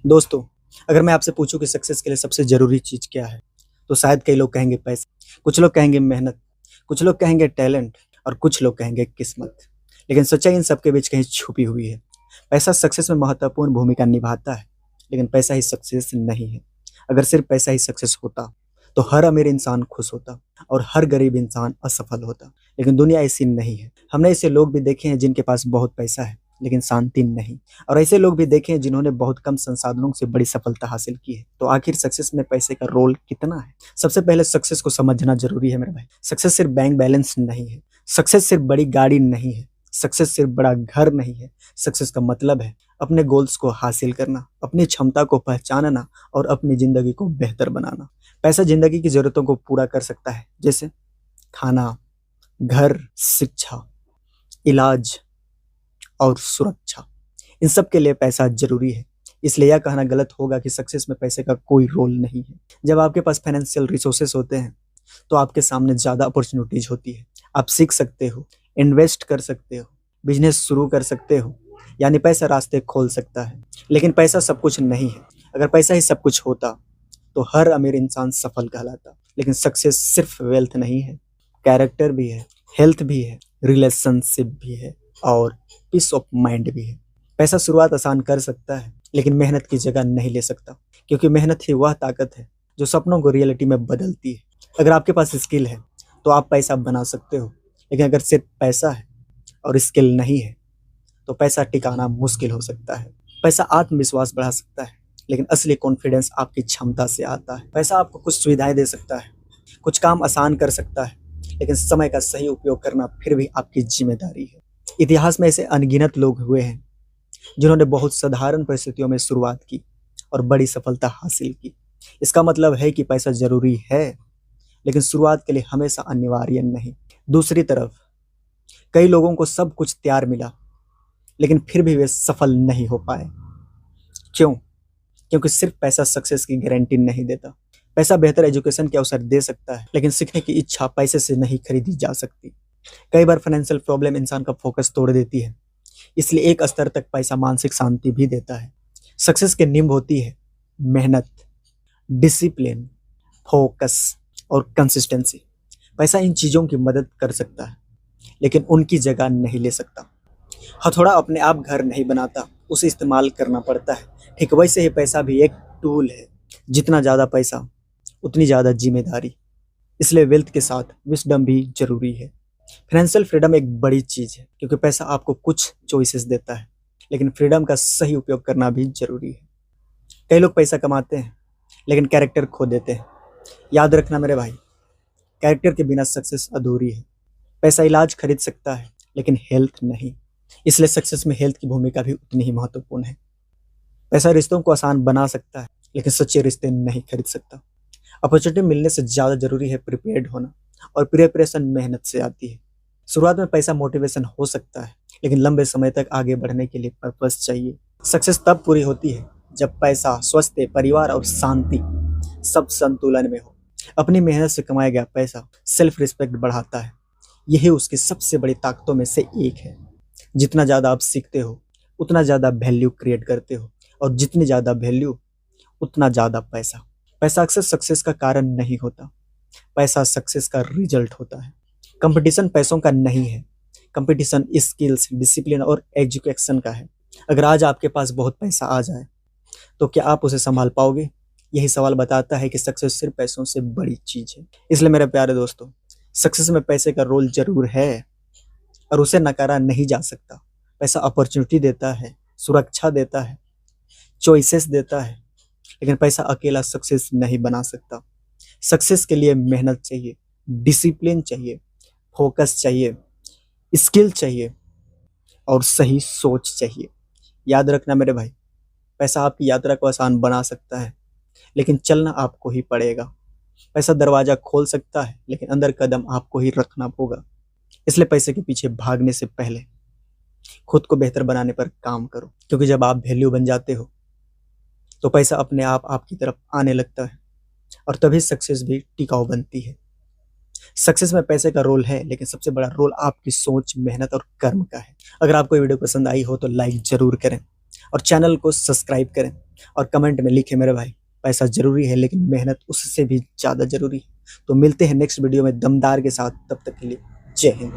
दोस्तों, अगर मैं आपसे पूछूं कि सक्सेस के लिए सबसे ज़रूरी चीज़ क्या है, तो शायद कई लोग कहेंगे पैसा, कुछ लोग कहेंगे मेहनत, कुछ लोग कहेंगे टैलेंट और कुछ लोग कहेंगे किस्मत। लेकिन सच्चाई इन सबके बीच कहीं छुपी हुई है। पैसा सक्सेस में महत्वपूर्ण भूमिका निभाता है, लेकिन पैसा ही सक्सेस नहीं है। अगर सिर्फ पैसा ही सक्सेस होता, तो हर अमीर इंसान खुश होता और हर गरीब इंसान असफल होता। लेकिन दुनिया ऐसी नहीं है। हमने ऐसे लोग भी देखे हैं जिनके पास बहुत पैसा है, लेकिन शांति नहीं। और ऐसे लोग भी देखे हैं जिन्होंने बहुत कम संसाधनों से बड़ी सफलता हासिल की है। तो आखिर सक्सेस में पैसे का रोल कितना है? सबसे पहले सक्सेस को समझना जरूरी है मेरे भाई। सक्सेस सिर्फ बैंक बैलेंस नहीं है, सक्सेस सिर्फ बड़ी गाड़ी नहीं है, सक्सेस सिर्फ बड़ा घर नहीं है। सक्सेस का मतलब है अपने गोल्स को हासिल करना, अपनी क्षमता को पहचानना और अपनी जिंदगी को बेहतर बनाना। पैसा जिंदगी की जरूरतों को पूरा कर सकता है, जैसे खाना, घर, शिक्षा, इलाज और सुरक्षा। इन सब के लिए पैसा जरूरी है। इसलिए यह कहना गलत होगा कि सक्सेस में पैसे का कोई रोल नहीं है। जब आपके पास फाइनेंशियल रिसोर्सेस होते हैं, तो आपके सामने ज़्यादा अपॉर्चुनिटीज होती है। आप सीख सकते हो, इन्वेस्ट कर सकते हो, बिजनेस शुरू कर सकते हो, यानी पैसा रास्ते खोल सकता है। लेकिन पैसा सब कुछ नहीं है। अगर पैसा ही सब कुछ होता, तो हर अमीर इंसान सफल कहलाता। लेकिन सक्सेस सिर्फ वेल्थ नहीं है, कैरेक्टर भी है, हेल्थ भी है, रिलेशनशिप भी है और पीस ऑफ माइंड भी है। पैसा शुरुआत आसान कर सकता है, लेकिन मेहनत की जगह नहीं ले सकता, क्योंकि मेहनत ही वह ताकत है जो सपनों को रियलिटी में बदलती है। अगर आपके पास स्किल है, तो आप पैसा बना सकते हो, लेकिन अगर सिर्फ पैसा है और स्किल नहीं है, तो पैसा टिकाना मुश्किल हो सकता है। पैसा आत्मविश्वास बढ़ा सकता है, लेकिन असली कॉन्फिडेंस आपकी क्षमता से आता है। पैसा आपको कुछ सुविधाएं दे सकता है, कुछ काम आसान कर सकता है, लेकिन समय का सही उपयोग करना फिर भी आपकी जिम्मेदारी है। इतिहास में ऐसे अनगिनत लोग हुए हैं जिन्होंने बहुत साधारण परिस्थितियों में शुरुआत की और बड़ी सफलता हासिल की। इसका मतलब है कि पैसा जरूरी है, लेकिन शुरुआत के लिए हमेशा अनिवार्य नहीं। दूसरी तरफ कई लोगों को सब कुछ तैयार मिला, लेकिन फिर भी वे सफल नहीं हो पाए। क्यों? क्योंकि सिर्फ पैसा सक्सेस की गारंटी नहीं देता। पैसा बेहतर एजुकेशन के अवसर दे सकता है, लेकिन सीखने की इच्छा पैसे से नहीं खरीदी जा सकती। कई बार फाइनेंशियल प्रॉब्लम इंसान का फोकस तोड़ देती है, इसलिए एक स्तर तक पैसा मानसिक शांति भी देता है। सक्सेस की नींव होती है मेहनत, डिसिप्लिन, फोकस और कंसिस्टेंसी। पैसा इन चीज़ों की मदद कर सकता है, लेकिन उनकी जगह नहीं ले सकता। हथौड़ा अपने आप घर नहीं बनाता, उसे इस्तेमाल करना पड़ता है। ठीक वैसे ही पैसा भी एक टूल है। जितना ज़्यादा पैसा, उतनी ज़्यादा जिम्मेदारी। इसलिए वेल्थ के साथ विजडम भी जरूरी है। फाइनेंशियल फ्रीडम एक बड़ी चीज़ है, क्योंकि पैसा आपको कुछ चॉइसेस देता है, लेकिन फ्रीडम का सही उपयोग करना भी जरूरी है। कई लोग पैसा कमाते हैं, लेकिन कैरेक्टर खो देते हैं। याद रखना मेरे भाई, कैरेक्टर के बिना सक्सेस अधूरी है। पैसा इलाज खरीद सकता है, लेकिन हेल्थ नहीं। इसलिए सक्सेस में हेल्थ की भूमिका भी उतनी ही महत्वपूर्ण है। पैसा रिश्तों को आसान बना सकता है, लेकिन सच्चे रिश्ते नहीं खरीद सकता। अपॉर्चुनिटी मिलने से ज़्यादा जरूरी है प्रिपेयर्ड होना, और प्रिपरेशन मेहनत से आती है। शुरुआत में पैसा मोटिवेशन हो सकता है, लेकिन लंबे समय तक आगे बढ़ने के लिए पर्पस चाहिए। सक्सेस तब पूरी होती है जब पैसा, स्वास्थ्य, परिवार और शांति सब संतुलन में हो। अपनी मेहनत से कमाया गया पैसा सेल्फ रिस्पेक्ट बढ़ाता है। यही उसकी सबसे बड़ी ताकतों में से एक है। जितना ज़्यादा आप सीखते हो, उतना ज़्यादा वैल्यू क्रिएट करते हो, और जितनी ज़्यादा वैल्यू, उतना ज़्यादा पैसा। पैसा अक्सर सक्सेस का कारण नहीं होता, पैसा सक्सेस का रिजल्ट होता है। कंपटीशन पैसों का नहीं है, कंपटीशन स्किल्स, डिसिप्लिन और एजुकेशन का है। अगर आज आपके पास बहुत पैसा आ जाए, तो क्या आप उसे संभाल पाओगे? यही सवाल बताता है कि सक्सेस सिर्फ पैसों से बड़ी चीज है। इसलिए मेरे प्यारे दोस्तों, सक्सेस में पैसे का रोल जरूर है, और उसे नकारा नहीं जा सकता। पैसा अपॉर्चुनिटी देता है, सुरक्षा देता है, चॉइसेस देता है, लेकिन पैसा अकेला सक्सेस नहीं बना सकता। सक्सेस के लिए मेहनत चाहिए, डिसिप्लिन चाहिए, फोकस चाहिए, स्किल चाहिए और सही सोच चाहिए। याद रखना मेरे भाई, पैसा आपकी यात्रा को आसान बना सकता है, लेकिन चलना आपको ही पड़ेगा। पैसा दरवाजा खोल सकता है, लेकिन अंदर कदम आपको ही रखना होगा। इसलिए पैसे के पीछे भागने से पहले खुद को बेहतर बनाने पर काम करो, क्योंकि जब आप वैल्यू बन जाते हो, तो पैसा अपने आप आपकी तरफ आने लगता है, और तभी सक्सेस भी टिकाऊ बनती है। सक्सेस में पैसे का रोल है, लेकिन सबसे बड़ा रोल आपकी सोच, मेहनत और कर्म का है। अगर आपको ये वीडियो पसंद आई हो तो लाइक जरूर करें और चैनल को सब्सक्राइब करें, और कमेंट में लिखे मेरे भाई, पैसा ज़रूरी है लेकिन मेहनत उससे भी ज़्यादा ज़रूरी है। तो मिलते हैं नेक्स्ट वीडियो में दमदार के साथ, तब तक के लिए जय हिंद।